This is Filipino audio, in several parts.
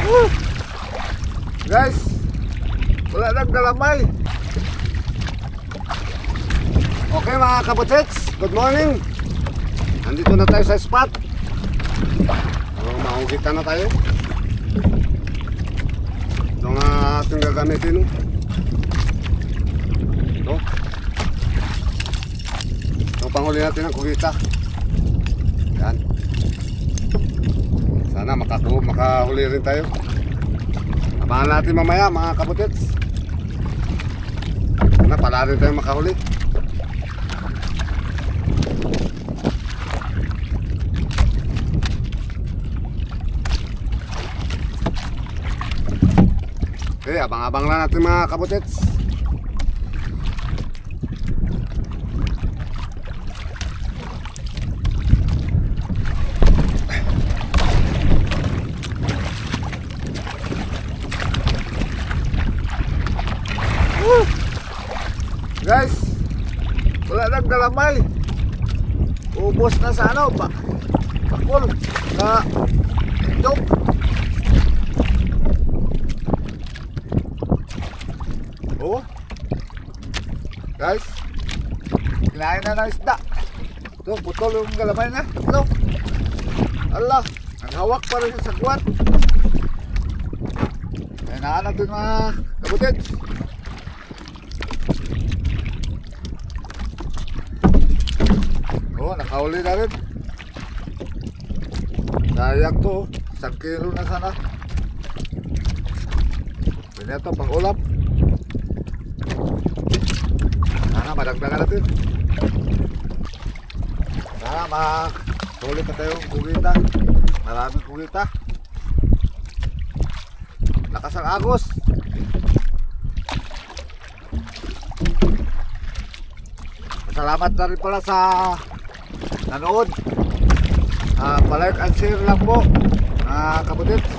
Woo! Guys, wala nang galamay. Okay mga kabutits, good morning. Nandito na tayo sa spot. Mahugitan na tayo. Ito nga ating gagamitin. Ito. Ito panghuli natin ng kugita. Yan. Sana makahuli rin tayo. Abangan natin mamaya mga kabutits. Sana pala rin tayo makahuli. Okay, abang-abang lang natin mga kabutits. Guys, wala nang galamay. Ubos na sa ano, bakul na itlog. Oh, guys, kinain na ng isda. Ito, putol yung galamay na. Ito, Allah, ang hawak pa rin sa sagwan. Kaya nahanap din mga kabutits. Oh, nakahuli na rin. Sayang to, 1 kilo na sana. Pwede ito pang ulap. Sana madagdagan natin. Sana makahuli pa tayong kugita. Maraming kugita. Lakas ang agos. Salamat na rin pala sa nanood. Pa-like and share lang po kabutits.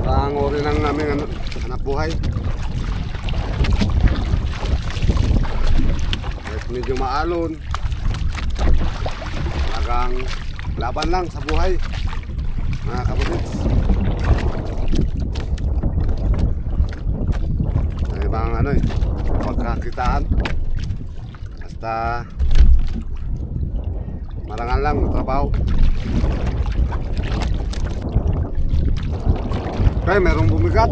Ang ori ng aming anak buhay. Kahit medyo maalon, talagang laban lang sa buhay mga kabutits. Ibang ano pagkakitaan. Basta marangal lang ng trabaho. Okay, merong bumigat.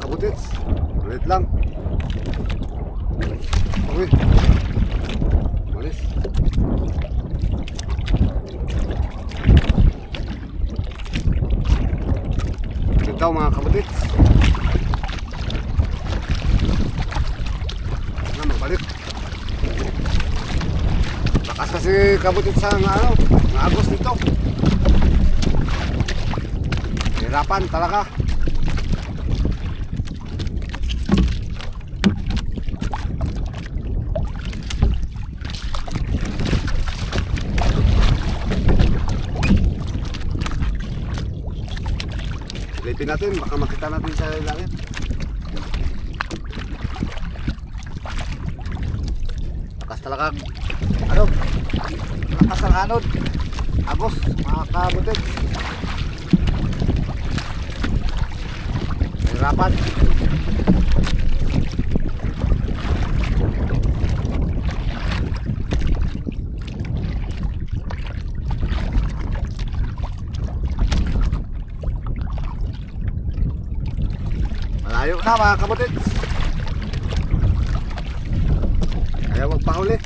Kabutits, ulit lang. Okay, malis. Ito mga kabutits. Balik. Lakas kasi kabutits sa ano, ng agos dito. Hirapan talaga. Silipin natin, baka makita natin sa langit. Talaga ano, lakas ang anod agos mga kabutits. Mahirapan. Malayo na mga kabutits. Kaya magpahuli.